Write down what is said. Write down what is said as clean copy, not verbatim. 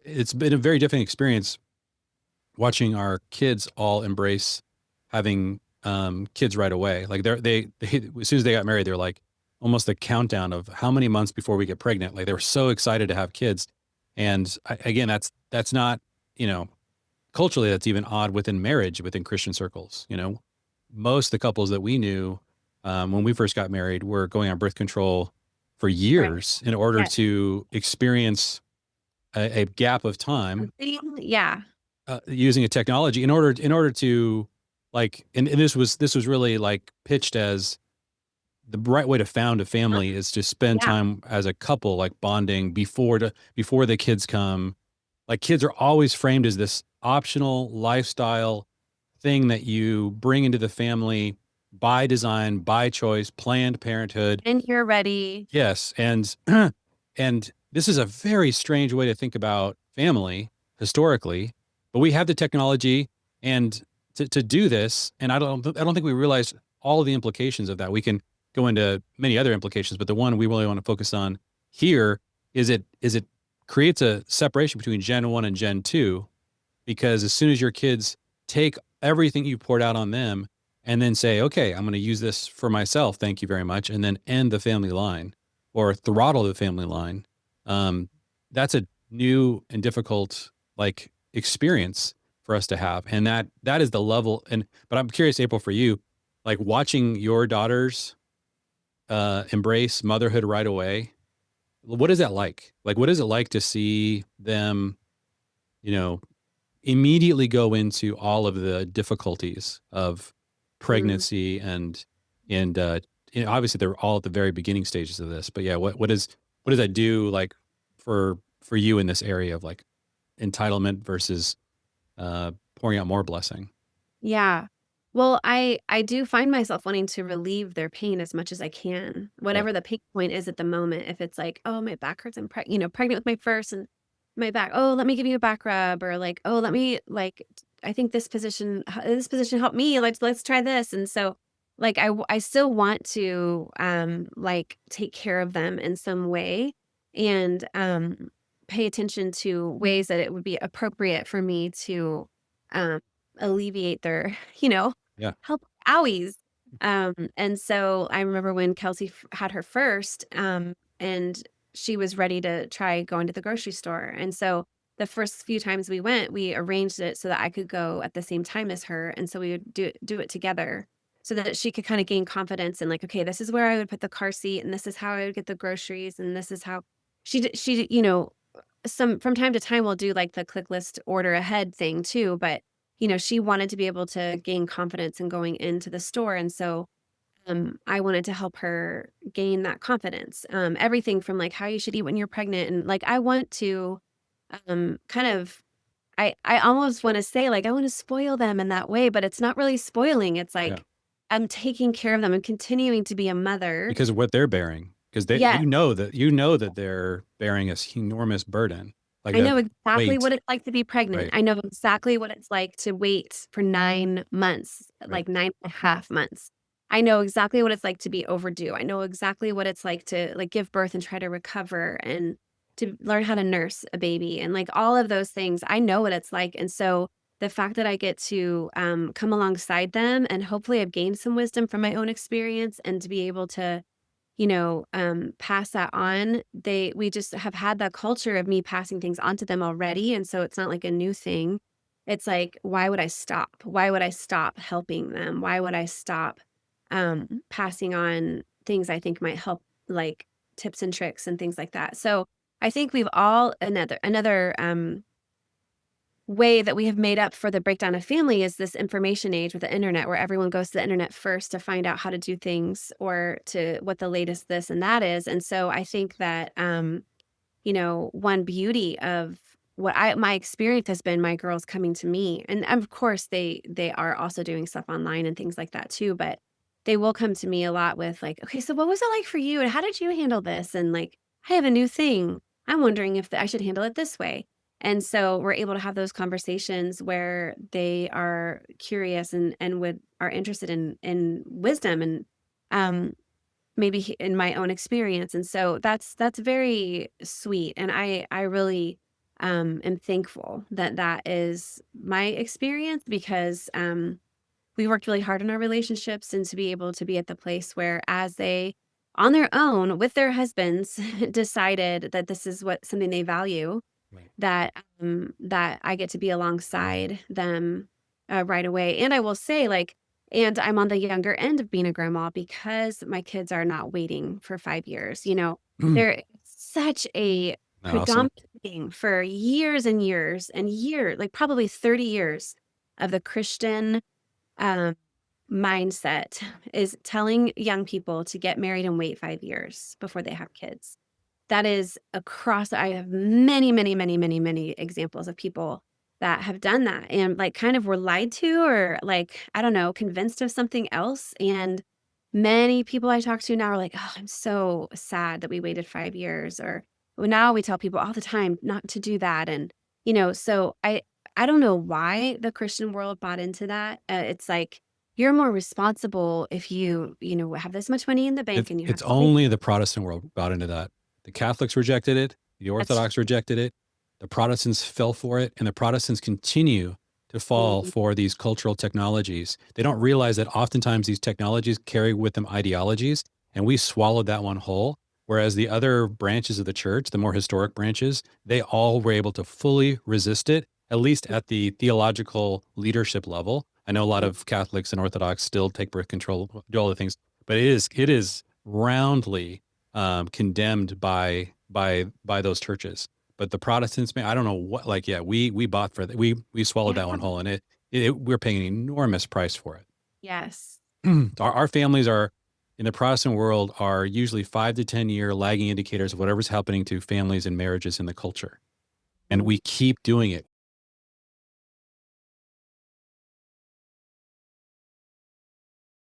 it's been a very different experience watching our kids all embrace having kids right away. Like they as soon as they got married, they're like almost a countdown of how many months before we get pregnant. Like they were so excited to have kids. And again, that's not, you know, culturally that's even odd within marriage within Christian circles. You know, most of the couples that we knew when we first got married were going on birth control for Right. years in order Yes. to experience a gap of time Yeah. using a technology in order to like and this was really like pitched as the right way to found a Uh, family is to spend Yeah. time as a couple like bonding before the kids come. Like kids are always framed as this optional lifestyle thing that you bring into the family by design, by choice, planned parenthood. And you're ready. Yes, and and this is a very strange way to think about family historically, but we have the technology and to do this, and I don't think we realize all of the implications of that. We can go into many other implications, but the one we really want to focus on here is it creates a separation between Gen 1 and Gen 2 because as soon as your kids take everything you poured out on them and then say, okay, I'm going to use this for myself, thank you very much, and then end the family line or throttle the family line, um, that's a new and difficult like experience for us to have, and that is the level. And but I'm curious, April, for you, like watching your daughters embrace motherhood right away. What is that like? Like, what is it like to see them, you know, immediately go into all of the difficulties of Mm. pregnancy and you know, obviously they're all at the very beginning stages of this, but yeah, what does that do like for you in this area of like entitlement versus pouring out more blessing? Yeah. Well, I do find myself wanting to relieve their pain as much as I can, Yeah. whatever the pain point is at the moment. If it's like, "Oh, my back hurts, I'm pregnant with my first and my back. Oh, let me give you a back rub," or like, "Oh, let me like I think this position helped me. Let's try this." And so like I still want to like take care of them in some way and pay attention to ways that it would be appropriate for me to um alleviate their, Yeah. help owies. And so I remember when Kelsey had her first, and she was ready to try going to the grocery store. And so the first few times we went, we arranged it so that I could go at the same time as her. And so we would do it together so that she could kind of gain confidence and like, okay, this is where I would put the car seat and this is how I would get the groceries and this is how some from time to time we'll do like the click list order ahead thing too, but she wanted to be able to gain confidence in going into the store. And so I wanted to help her gain that confidence. Everything from like how you should eat when you're pregnant. And like, I want to kind of, I almost want to say, like, I want to spoil them in that way, but it's not really spoiling. It's Yeah. like, I'm taking care of them and continuing to be a mother. Because of what they're bearing. Because Yeah, you know that they're bearing this enormous burden, like I that know exactly weight, what it's like to be pregnant. right? I know exactly what it's like to wait for 9 months, Right. like 9.5 months. I know exactly what it's like to be overdue. I know exactly what it's like to, like, give birth and try to recover and to learn how to nurse a baby and, like, all of those things. I know what it's like, and so the fact that I get to, come alongside them and hopefully I've gained some wisdom from my own experience and to be able to pass that on. We just have had that culture of me passing things on to them already, and so it's not like a new thing. It's like, why would I stop? Why would I stop helping them? Why would I stop passing on things I think might help, like tips and tricks and things like that. So I think we've all another way that we have made up for the breakdown of family is this information age with the internet where everyone goes to the internet first to find out how to do things or to what the latest this and that is. And so I think that one beauty of what I my experience has been my girls coming to me. And of course they are also doing stuff online and things like that too, but they will come to me a lot with like, "Okay, so what was it like for you and how did you handle this?" And like, "I have a new thing. I'm wondering if I should handle it this way." And so we're able to have those conversations where they are curious and would are interested in wisdom and um maybe in my own experience. And so that's very sweet. And I really am thankful that that is my experience because we worked really hard on our relationships and to be able to be at the place where as they on their own with their husbands decided that this is what something they value Right. that I get to be alongside them right away. And I will say, like, and I'm on the younger end of being a grandma because my kids are not waiting for 5 years. You know, they're such a Awesome. predominant thing for years and years and years, like probably 30 years of the Christian um, mindset is telling young people to get married and wait 5 years before they have kids. That is across I have many, many, many, many, many examples of people that have done that and, like, kind of were lied to or, like, I don't know, convinced of something else, and many people I talk to now are like, "Oh, I'm so sad that we waited 5 years," or well, now we tell people all the time not to do that, and, so I don't know why the Christian world bought into that. It's like, you're more responsible if you have this much money in the bank and you have It's all these only the Protestant world got into that. The Catholics rejected it. The that's Orthodox rejected it. The Protestants fell for it, and the Protestants continue to fall true. for these cultural technologies. They don't realize that oftentimes these technologies carry with them ideologies, and we swallowed that one whole. Whereas the other branches of the church, the more historic branches, they all were able to fully resist it, at least at the theological leadership level. I know a lot of Catholics and Orthodox still take birth control, do all the things, but it is roundly condemned by those churches. But the Protestants, man, I don't know what. Like, yeah, we bought for that. We swallowed Yeah. that one whole, and we're paying an enormous price for it. Yes. Our families are in the Protestant world are usually 5 to 10 year lagging indicators of whatever's happening to families and marriages in the culture, and Mm. we keep doing it.